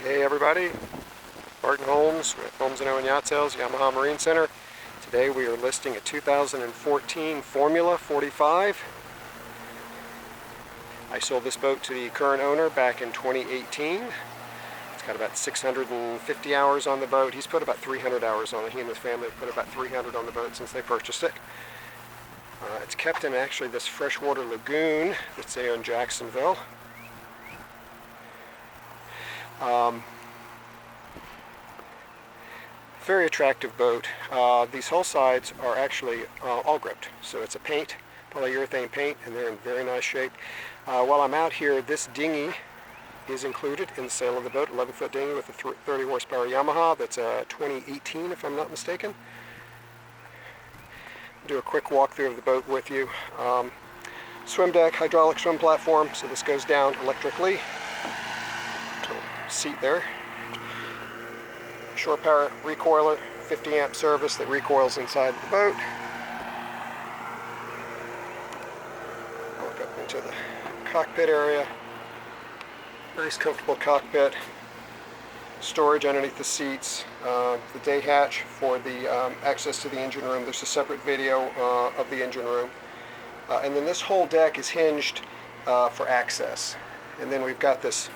Hey everybody, Barton Holmes with Holmes & Owen Yacht Sales, Yamaha Marine Center. Today we are listing a 2014 Formula 45. I sold this boat to the current owner back in 2018. It's got about 650 hours on the boat. He's put about 300 hours on it. He and his family have put about 300 on the boat since they purchased it. It's kept in actually this freshwater lagoon that's there in Jacksonville. Very attractive boat. These hull sides are actually all gripped, so it's a paint, polyurethane paint, and they're in very nice shape. While I'm out here, this dinghy is included in the sale of the boat, 11-foot dinghy with a 30 horsepower Yamaha. That's a 2018 if I'm not mistaken. I'll do a quick walkthrough of the boat with you. Swim deck, hydraulic swim platform, so this goes down electrically. Seat there. Shore power recoiler, 50 amp service that recoils inside the boat. Walk up into the cockpit area. Nice comfortable cockpit. Storage underneath the seats. The day hatch for the access to the engine room. There's a separate video of the engine room. And then this whole deck is hinged for access. And then we've got this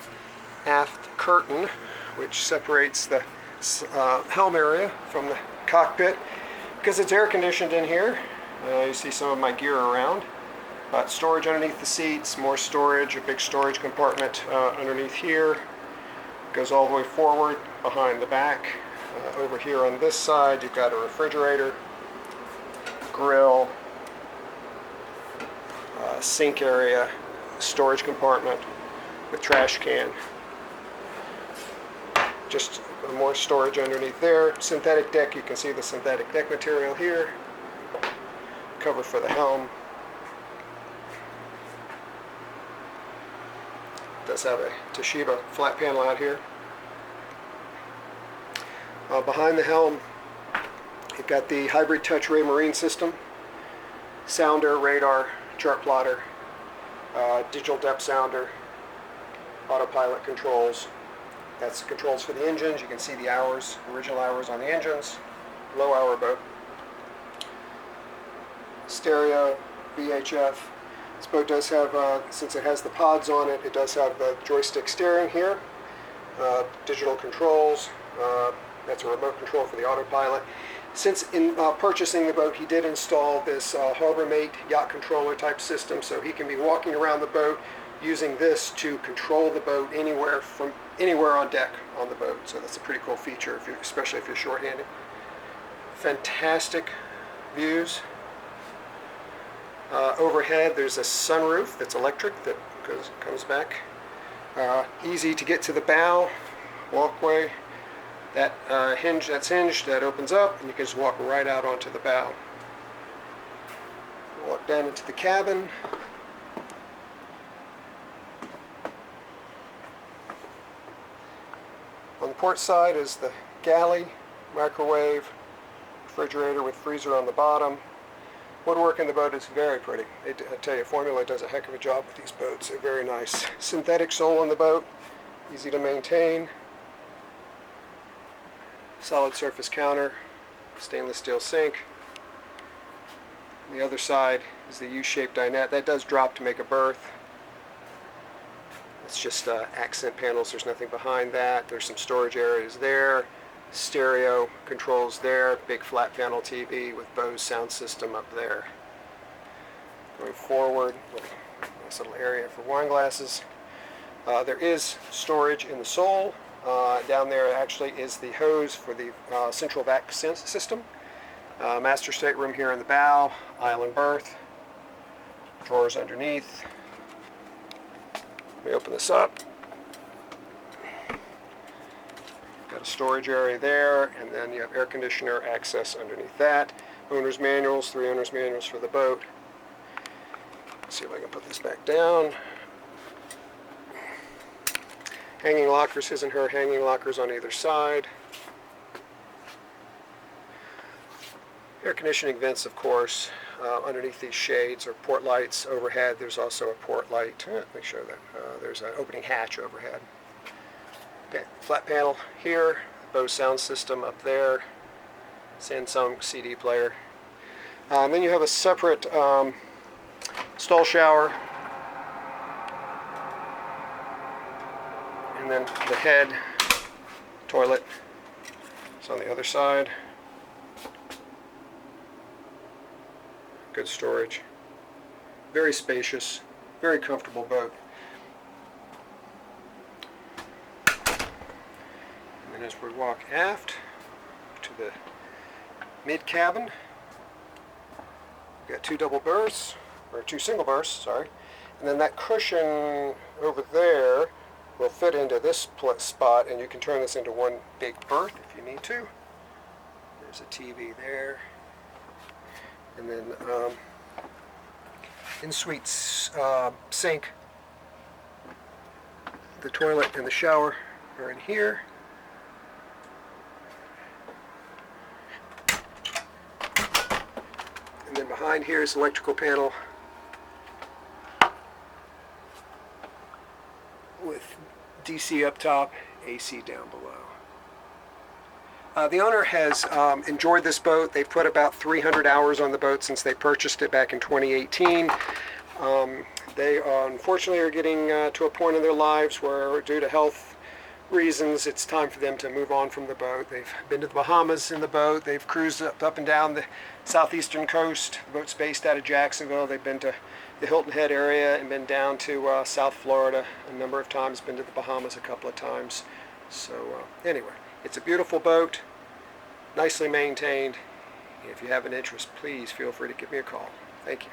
aft curtain which separates the helm area from the cockpit. Because it's air conditioned in here, you see some of my gear around. Storage underneath the seats, more storage, a big storage compartment underneath here. Goes all the way forward behind the back. Over here on this side you've got a refrigerator, grill, sink area, storage compartment with trash can. Just more storage underneath there. Synthetic deck, you can see the synthetic deck material here. Cover for the helm. It does have a Toshiba flat panel out here. Behind the helm, you've got the hybrid touch ray marine system, sounder, radar, chart plotter, digital depth sounder, autopilot controls. That's the controls for the engines. You can see the hours, original hours on the engines. Low hour boat. Stereo, VHF. This boat does have, since it has the pods on it, it does have the joystick steering here. Digital controls. That's a remote control for the autopilot. Since in purchasing the boat, he did install this HarborMate yacht controller type system, so he can be walking around the boat using this to control the boat anywhere on deck on the boat. So that's a pretty cool feature, especially if you're short-handed. Fantastic views. Overhead, there's a sunroof that's electric that comes back. Easy to get to the bow walkway. That that's hinged, that opens up, and you can just walk right out onto the bow. Walk down into the cabin. On the port side is the galley, microwave, refrigerator with freezer on the bottom. Woodwork in the boat is very pretty. I tell you, Formula does a heck of a job with these boats. They're very nice. Synthetic sole on the boat, easy to maintain. Solid surface counter, stainless steel sink. On the other side is the U-shaped dinette. That does drop to make a berth. It's just accent panels, there's nothing behind that. There's some storage areas there. Stereo controls there. Big flat panel TV with Bose sound system up there. Going forward, a nice little area for wine glasses. There is storage in the sole. Down there actually is the hose for the central vac system. Master stateroom here in the bow. Island berth. Drawers underneath. Let me open this up. Got a storage area there, and then you have air conditioner access underneath that. Owner's manuals, 3 owner's manuals for the boat. Let's see if I can put this back down. Hanging lockers, his and her hanging lockers on either side. Air conditioning vents, of course, underneath these shades are port lights. Overhead, there's also a port light. Let me show that. There's an opening hatch overhead. flat panel here, Bose sound system up there, Samsung CD player. And then you have a separate stall shower, and then the head toilet is on the other side. Good storage. Very spacious, very comfortable boat. And then as we walk aft to the mid cabin, we've got two double berths, or two single berths, sorry. And then that cushion over there will fit into this spot, and you can turn this into one big berth if you need to. There's a TV there. And then in-suite sink. The toilet and the shower are in here. And then behind here is the electrical panel with DC up top, AC down below. The owner has enjoyed this boat. They've put about 300 hours on the boat since they purchased it back in 2018. They unfortunately are getting to a point in their lives where, due to health reasons, it's time for them to move on from the boat. They've been to the Bahamas in the boat. They've cruised up and down the southeastern coast. The boat's based out of Jacksonville. They've been to the Hilton Head area and been down to South Florida a number of times, been to the Bahamas a couple of times. So anyway, it's a beautiful boat, nicely maintained. If you have an interest, please feel free to give me a call. Thank you.